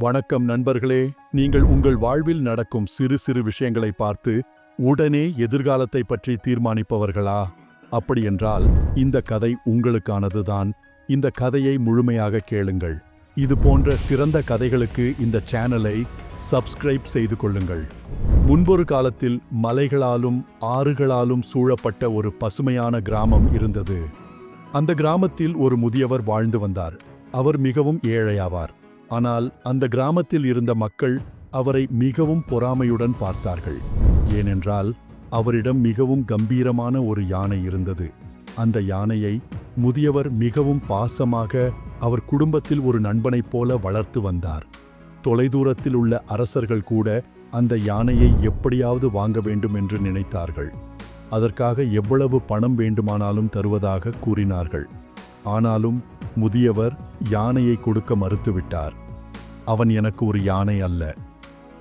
வணக்கம் நண்பர்களே. நீங்கள் உங்கள் வாழ்வில் நடக்கும் சிறு சிறு விஷயங்களை பார்த்து உடனே எதிர்காலத்தை பற்றி தீர்மானிப்பவர்களா? அப்படியென்றால் இந்த கதை உங்களுக்கானதுதான். இந்த கதையை முழுமையாக கேளுங்கள். இது போன்ற சிறந்த கதைகளுக்கு இந்த சேனலை சப்ஸ்கிரைப் செய்து கொள்ளுங்கள். முன்பொரு காலத்தில் மலைகளாலும் ஆறுகளாலும் சூழப்பட்ட ஒரு பசுமையான கிராமம் இருந்தது. அந்த கிராமத்தில் ஒரு முதியவர் வாழ்ந்து வந்தார். அவர் மிகவும் ஏழையாவார். ஆனால் அந்த கிராமத்தில் இருந்த மக்கள் அவரை மிகவும் பொறாமையுடன் பார்த்தார்கள். ஏனென்றால் அவரிடம் மிகவும் கம்பீரமான ஒரு யானை இருந்தது. அந்த யானையை முதியவர் மிகவும் பாசமாக அவர் குடும்பத்தில் ஒரு நண்பனைப் போல வளர்த்து வந்தார். தொலைதூரத்தில் உள்ள அரசர்கள் கூட அந்த யானையை எப்படியாவது வாங்க வேண்டும் என்று நினைத்தார்கள். அதற்காக எவ்வளவு பணம் வேண்டுமானாலும் தருவதாக கூறினார்கள். ஆனாலும் முதியவர் யானையை கொடுக்க மறுத்துவிட்டார். அவன் எனக்கு ஒரு யானை அல்ல,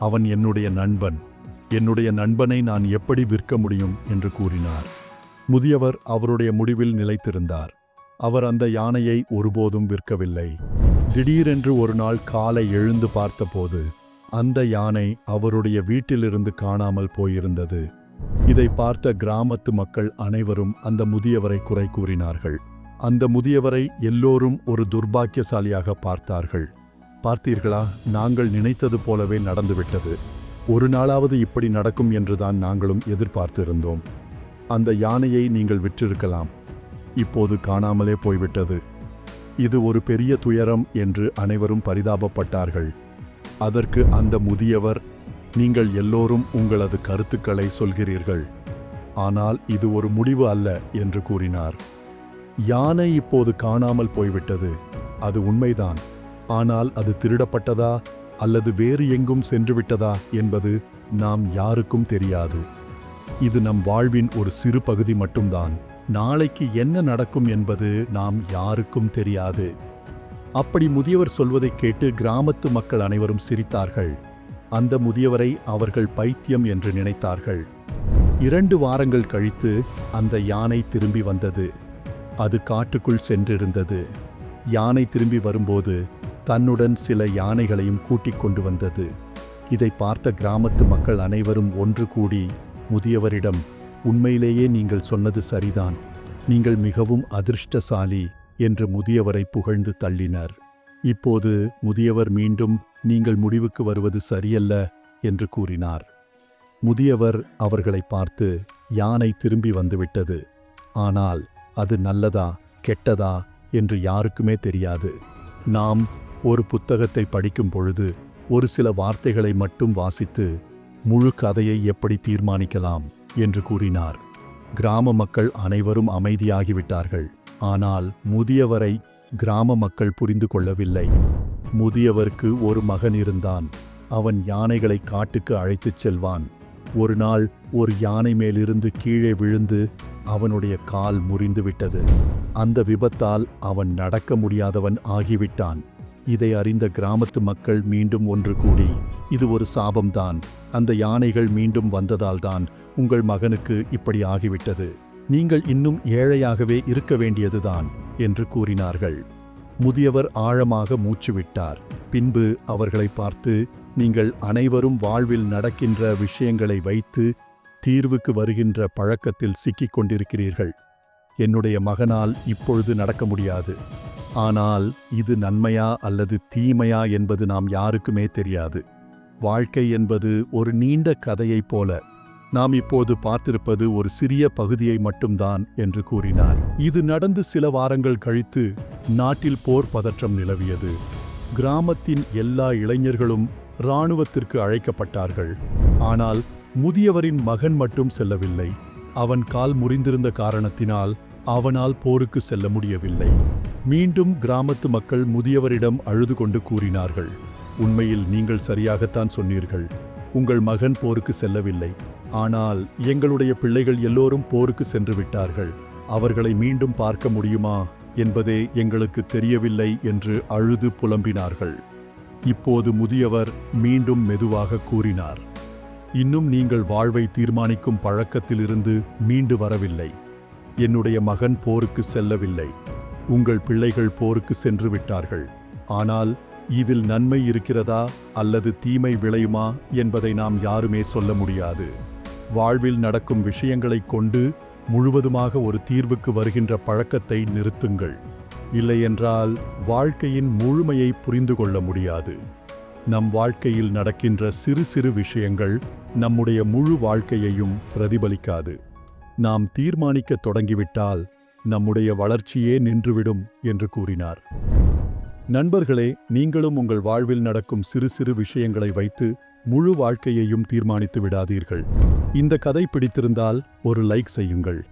அவன் என்னுடைய நண்பன். என்னுடைய நண்பனை நான் எப்படி விற்க முடியும் என்று கூறினார். முதியவர் அவருடைய முடிவில் நிலைத்திருந்தார். அவர் அந்த யானையை ஒருபோதும் விற்கவில்லை. திடீரென்று ஒரு நாள் காலை எழுந்து பார்த்தபோது அந்த யானை அவருடைய வீட்டிலிருந்து காணாமல் போயிருந்தது. இதை பார்த்த கிராமத்து மக்கள் அனைவரும் அந்த முதியவரை குறை கூறினார்கள். அந்த முதியவரை எல்லோரும் ஒரு துர்பாக்கியசாலியாக பார்த்தார்கள். பார்த்தீர்களா, நாங்கள் நினைத்தது போலவே நடந்துவிட்டது. ஒரு நாளாவது இப்படி நடக்கும் என்றுதான் நாங்களும் எதிர்பார்த்திருந்தோம். அந்த யானையை நீங்கள் விற்றிருக்கலாம், இப்போது காணாமலே போய்விட்டது. இது ஒரு பெரிய துயரம் என்று அனைவரும் பரிதாபப்பட்டார்கள். அதற்கு அந்த முதியவர், நீங்கள் எல்லோரும் உங்களது கருத்துக்களை சொல்கிறீர்கள், ஆனால் இது ஒரு முடிவு அல்ல என்று கூறினார். யானை இப்போது காணாமல் போய்விட்டது, அது உண்மைதான். ஆனால் அது திருடப்பட்டதா அல்லது வேறு எங்கும் சென்றுவிட்டதா என்பது நாம் யாருக்கும் தெரியாது. இது நம் வாழ்வின் ஒரு சிறு பகுதி மட்டும்தான். நாளைக்கு என்ன நடக்கும் என்பது நாம் யாருக்கும் தெரியாது. அப்படி முதியவர் சொல்வதை கேட்டு கிராமத்து மக்கள் அனைவரும் சிரித்தார்கள். அந்த முதியவரை அவர்கள் பைத்தியம் என்று நினைத்தார்கள். 2 வாரங்கள் கழித்து அந்த யானை திரும்பி வந்தது. அது காட்டுக்குள் சென்றிருந்தது. யானை திரும்பி வரும்போது தன்னுடன் சில யானைகளையும் கூட்டிக் கொண்டு வந்தது. இதை பார்த்த கிராமத்து மக்கள் அனைவரும் ஒன்று கூடி முதியவரிடம், உண்மையிலேயே நீங்கள் சொன்னது சரிதான், நீங்கள் மிகவும் அதிர்ஷ்டசாலி என்று முதியவரை புகழ்ந்து தள்ளினர். இப்போது முதியவர் மீண்டும், நீங்கள் முடிவுக்கு வருவது சரியல்ல என்று கூறினார். முதியவர் அவர்களை பார்த்து, யானை திரும்பி வந்துவிட்டது, ஆனால் அது நல்லதா கெட்டதா என்று யாருக்குமே தெரியாது. நாம் ஒரு புத்தகத்தை படிக்கும் பொழுது ஒரு சில வார்த்தைகளை மட்டும் வாசித்து முழு கதையை எப்படி தீர்மானிக்கலாம் என்று கூறினார். கிராம மக்கள் அனைவரும் அமைதியாகிவிட்டார்கள். ஆனால் முதியவரை கிராம மக்கள் புரிந்து கொள்ளவில்லை. முதியவருக்கு ஒரு மகன் இருந்தான். அவன் யானைகளை காட்டுக்கு அழைத்துச் செல்வான். ஒரு நாள் ஒரு யானை மேலிருந்து கீழே விழுந்து அவனுடைய கால் முறிந்துவிட்டது. அந்த விபத்தால் அவன் நடக்க முடியாதவன் ஆகிவிட்டான். இதை அறிந்த கிராமத்து மக்கள் மீண்டும் ஒன்று கூடி, இது ஒரு சாபம்தான், அந்த யானைகள் மீண்டும் வந்ததால்தான் உங்கள் மகனுக்கு இப்படி ஆகிவிட்டது, நீங்கள் இன்னும் ஏழையாகவே இருக்க வேண்டியதுதான் என்று கூறினார்கள். முதியவர் ஆழமாக மூச்சுவிட்டார். பின்பு அவர்களை பார்த்து, நீங்கள் அனைவரும் வாழ்வில் நடக்கின்ற விஷயங்களை வைத்து தீர்வுக்கு வருகின்ற பழக்கத்தில் சிக்கிக் கொண்டிருக்கிறீர்கள். என்னுடைய மகனால் இப்பொழுது நடக்க முடியாது. ஆனால் இது நன்மையா அல்லது தீமையா என்பது நாம் யாருக்குமே தெரியாது. வாழ்க்கை என்பது ஒரு நீண்ட கதையைப் போல. நாம் இப்போது பார்த்திருப்பது ஒரு சிறிய பகுதியை மட்டும்தான் என்று கூறினார். இது நடந்து சில வாரங்கள் கழித்து நாட்டில் போர் பதற்றம் நிலவியது. கிராமத்தின் எல்லா இளைஞர்களும் இராணுவத்திற்கு அழைக்கப்பட்டார்கள். ஆனால் முதியவரின் மகன் மட்டும் செல்லவில்லை. அவன் கால் முறிந்திருந்த காரணத்தினால் அவனால் போருக்கு செல்ல முடியவில்லை. மீண்டும் கிராமத்து மக்கள் முதியவரிடம் அழுது கொண்டு கூறினார்கள், உண்மையில் நீங்கள் சரியாகத்தான் சொன்னீர்கள், உங்கள் மகன் போருக்கு செல்லவில்லை. ஆனால் எங்களுடைய பிள்ளைகள் எல்லோரும் போருக்கு சென்று விட்டார்கள். அவர்களை மீண்டும் பார்க்க முடியுமா என்பதே எங்களுக்கு தெரியவில்லை என்று அழுது புலம்பினார்கள். இப்போது முதியவர் மீண்டும் மெதுவாக கூறினார், இன்னும் நீங்கள் வாழ்வை தீர்மானிக்கும் பழக்கத்திலிருந்து மீண்டு வரவில்லை. என்னுடைய மகன் போருக்கு செல்லவில்லை. உங்கள் பிள்ளைகள் போருக்கு சென்று விட்டார்கள். ஆனால் இதில் நன்மை இருக்கிறதா அல்லது தீமை விளையுமா என்பதை நாம் யாருமே சொல்ல முடியாது. வாழ்வில் நடக்கும் விஷயங்களைக் கொண்டு முழுவதுமாக ஒரு தீர்வுக்கு வருகின்ற பழக்கத்தை நிறுத்துங்கள். இல்லையென்றால் வாழ்க்கையின் முழுமையை புரிந்து கொள்ள முடியாது. நம் வாழ்க்கையில் நடக்கின்ற சிறு சிறு விஷயங்கள் நம்முடைய முழு வாழ்க்கையையும் பிரதிபலிக்காது. நாம் தீர்மானிக்கத் தொடங்கிவிட்டால் நம்முடைய வளர்ச்சியே நின்றுவிடும் என்று கூறினார். நண்பர்களே, நீங்களும் உங்கள் வாழ்வில் நடக்கும் சிறு சிறு விஷயங்களை வைத்து முழு வாழ்க்கையையும் தீர்மானித்து விடாதீர்கள். இந்த கதை பிடித்திருந்தால் ஒரு லைக் செய்யுங்கள்.